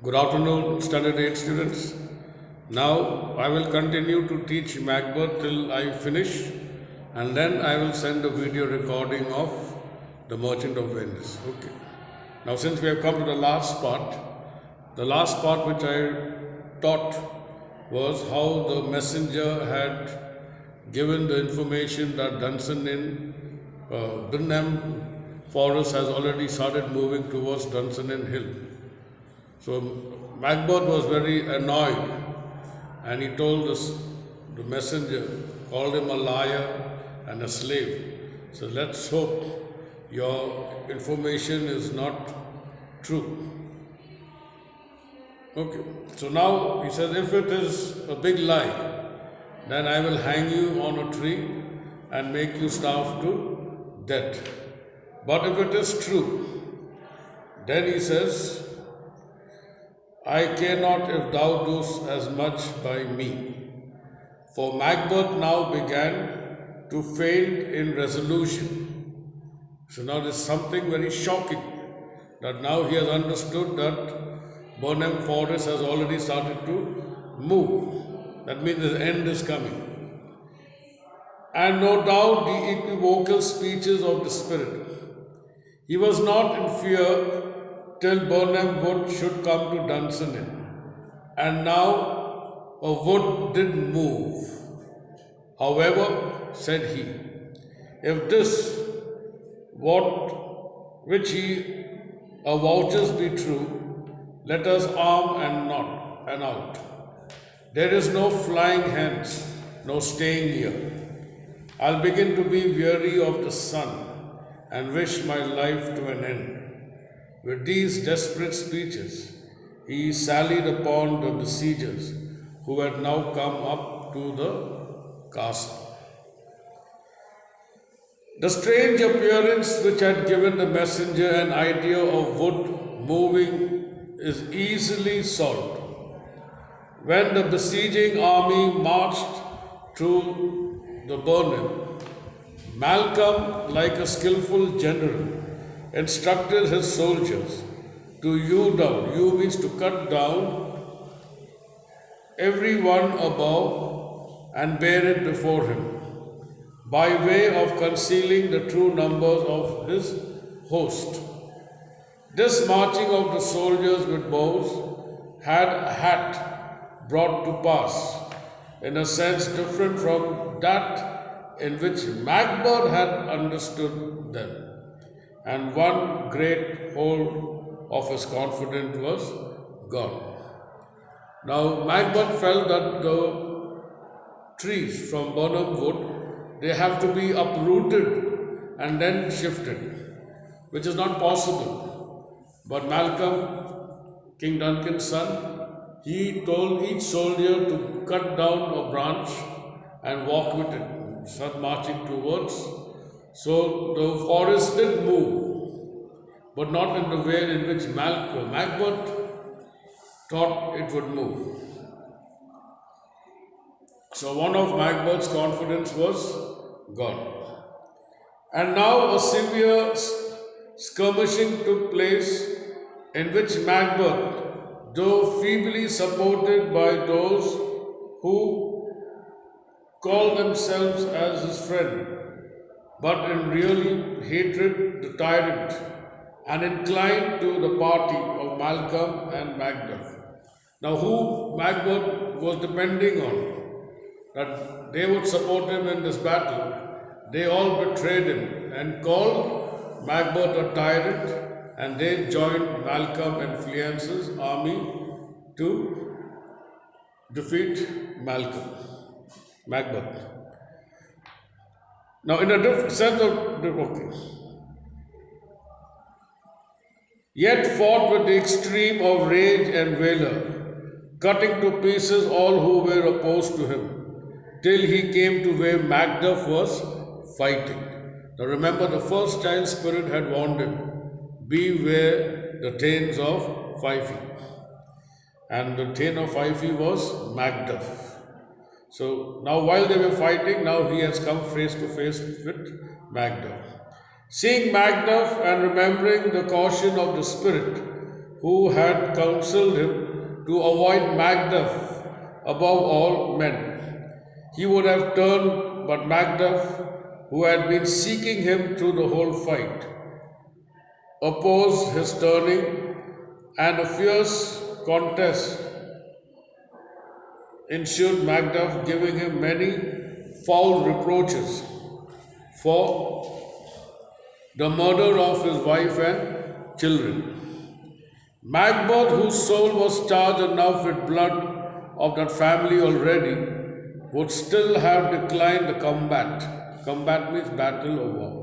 Good afternoon, Standard 8 students. Now I will continue to teach Macbeth till I finish, and then I will send a video recording of The Merchant of Venice. Okay. Now, since we have come to the last part which I taught was how the messenger had given the information that Dunson in Burnham Forest has already started moving towards Dunson Hill. So Macbeth was very annoyed and he told the messenger, called him a liar and a slave. So let's hope your information is not true. Okay, so now he says, if it is a big lie, then I will hang you on a tree and make you starve to death. But if it is true, then he says, I care not if thou dost as much by me. For Macbeth now began to faint in resolution. So now there's something very shocking that now he has understood that Burnham Forest has already started to move. That means the end is coming. And no doubt the equivocal speeches of the Spirit. He was not in fear till Burnham Wood should come to Dunsinane. And now a wood did move. However, said he, if this, what which he avouches be true, let us arm and out. There is no flying hence, no staying here. I'll begin to be weary of the sun and wish my life to an end. With these desperate speeches, he sallied upon the besiegers who had now come up to the castle. The strange appearance which had given the messenger an idea of wood moving is easily solved. When the besieging army marched through the Burnham, Malcolm, like a skillful general, instructed his soldiers to hew down, hew means to cut down every one above and bear it before him, by way of concealing the true numbers of his host. This marching of the soldiers with bows had brought to pass, in a sense different from that in which Macbeth had understood them. And one great hold of his confidence was gone. Now Macbeth felt that the trees from Burnham Wood, they have to be uprooted and then shifted, which is not possible. But Malcolm, King Duncan's son, he told each soldier to cut down a branch and walk with it, start marching towards. So the forest did move, but not in the way in which Macbeth thought it would move. So one of Macbeth's confidence was gone. And now a severe skirmishing took place in which Macbeth, though feebly supported by those who called themselves as his friend, but in really hatred the tyrant, and inclined to the party of Malcolm and Macduff. Now, who Macbeth was depending on, that they would support him in this battle, they all betrayed him and called Macbeth a tyrant, and they joined Malcolm and Fleance's army to defeat Macbeth. Now, in a different sense of okay. Yet fought with the extreme of rage and valor, cutting to pieces all who were opposed to him, till he came to where Macduff was fighting. Now remember, the first child spirit had warned him, beware the Thanes of Fife. And the Thane of Fife was Macduff. So now while they were fighting, now he has come face to face with Macduff. Seeing Macduff and remembering the caution of the Spirit, who had counseled him to avoid Macduff above all men. He would have turned, but Macduff, who had been seeking him through the whole fight, opposed his turning, and a fierce contest ensued, Macduff giving him many foul reproaches for the murder of his wife and children. Macbeth, whose soul was charged enough with blood of that family already, would still have declined the combat. Combat means battle or war.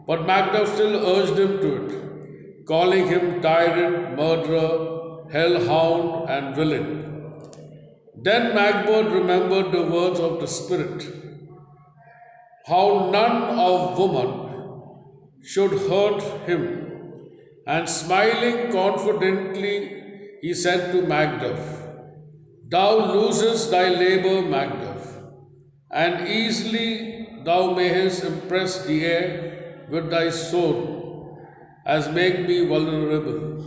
But Macduff still urged him to it, calling him tyrant, murderer, hellhound, and villain. Then Macbeth remembered the words of the Spirit, how none of woman should hurt him, and smiling confidently, he said to Macduff, Thou losest thy labor, Macduff, and easily thou mayest impress the air with thy sword, as make me vulnerable.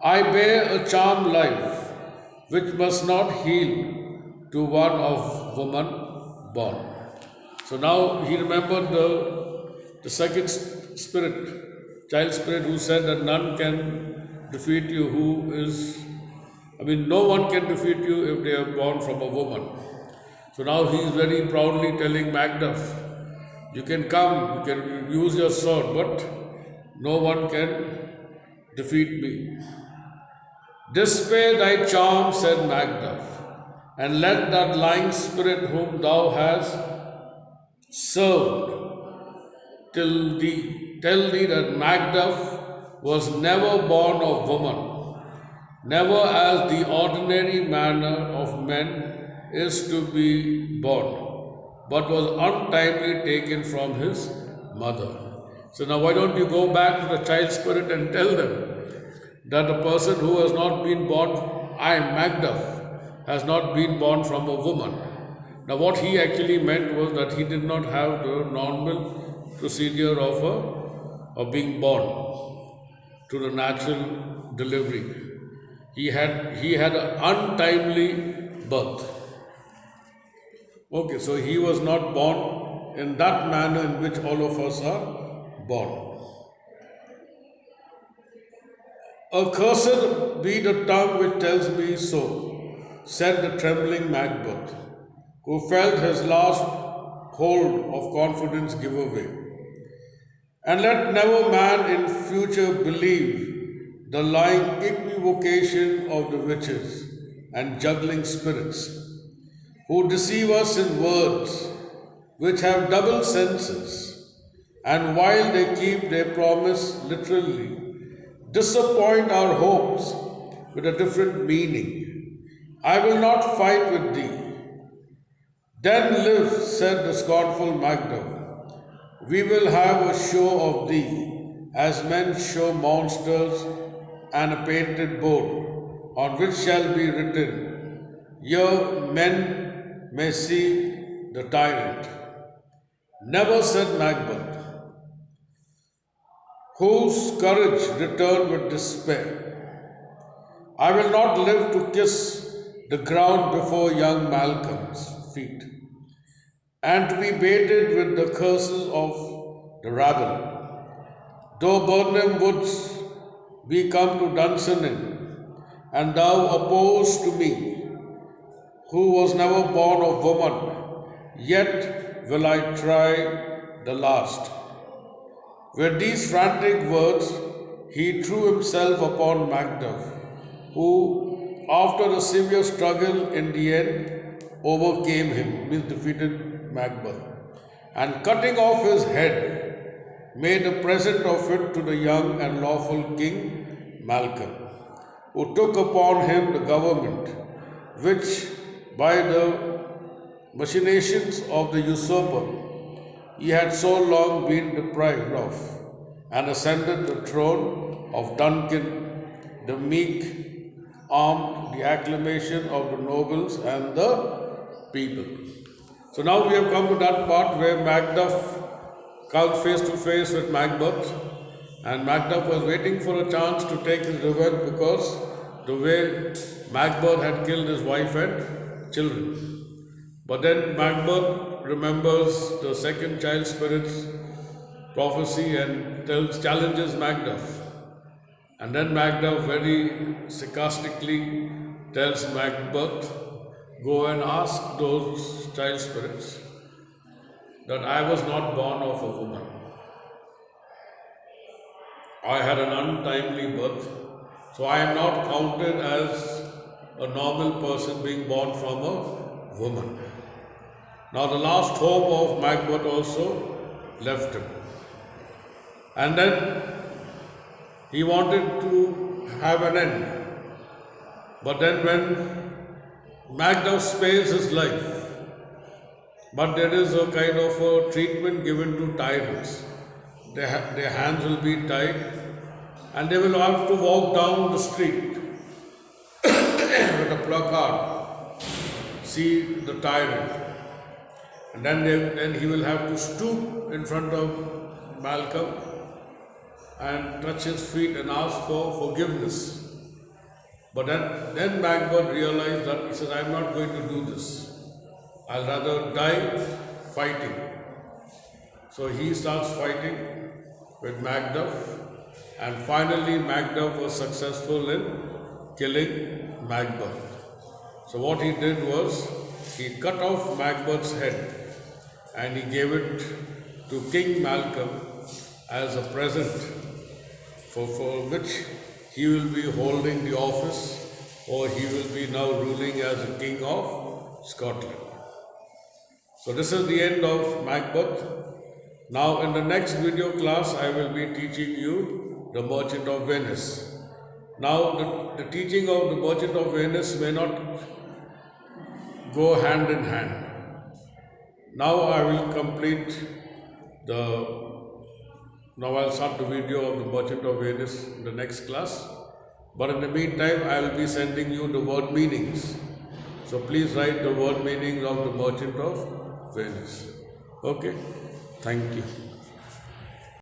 I bear a charmed life, which must not heal to one of woman born. So now he remembered the second spirit, child spirit, who said that none can defeat you no one can defeat you if they are born from a woman. So now he is very proudly telling Macduff, you can come, you can use your sword, but no one can defeat me. Display thy charm, said Macduff, and let that lying spirit whom thou hast served tell thee that Macduff was never born of woman, never as the ordinary manner of men is to be born, but was untimely taken from his mother. So now why don't you go back to the child spirit and tell them that the person who has not been born, Macduff, has not been born from a woman. Now what he actually meant was that he did not have the normal procedure of being born to the natural delivery. He had an untimely birth. Okay, so he was not born in that manner in which all of us are born. Accursed be the tongue which tells me so, said the trembling Macbeth, who felt his last hold of confidence give away. And let never man in future believe the lying equivocation of the witches and juggling spirits, who deceive us in words which have double senses, and while they keep their promise literally, disappoint our hopes with a different meaning. I will not fight with thee. Then live, said the scornful Macduff. We will have a show of thee, as men show monsters, and a painted board, on which shall be written, Here men may see the tyrant. Never, said Macbeth, whose courage returned with despair. I will not live to kiss the ground before young Malcolm's feet, and to be baited with the curses of the rabble. Though Birnam woods be come to Dunsinane, and thou opposed to me, who was never born of woman, yet will I try the last. With these frantic words, he threw himself upon Macduff, who, after a severe struggle in the end, overcame him, means defeated Macbeth, and cutting off his head, made a present of it to the young and lawful King Malcolm, who took upon him the government, which by the machinations of the usurper he had so long been deprived of, and ascended the throne of Duncan, the meek, armed the acclamation of the nobles and the people. So now we have come to that part where Macduff comes face to face with Macbeth, And Macduff was waiting for a chance to take his revenge because the way Macbeth had killed his wife and children. But then Macbeth remembers the second child spirit's prophecy and challenges Macduff. And then Macduff very sarcastically tells Macbeth, go and ask those child spirits that I was not born of a woman. I had an untimely birth, so I am not counted as a normal person being born from a woman. Now the last hope of Macbeth also left him. And then he wanted to have an end. But then when Macduff spares his life, but there is a kind of a treatment given to tyrants. Their hands will be tied and they will have to walk down the street with a placard, see the tyrant. And then he will have to stoop in front of Malcolm and touch his feet and ask for forgiveness. But then Macbeth realized that he said, I'm not going to do this. I'll rather die fighting. So he starts fighting with Macduff, and finally Macduff was successful in killing Macbeth. So what he did was, he cut off Macbeth's head and he gave it to King Malcolm as a present for which he will be holding the office, or he will be now ruling as a king of Scotland. So this is the end of Macbeth. Now in the next video class, I will be teaching you the Merchant of Venice. Now the teaching of the Merchant of Venice may not go hand in hand. Now I'll start the video of the Merchant of Venice in the next class. But in the meantime, I will be sending you the word meanings. So please write the word meanings of the Merchant of Venice. Okay, thank you.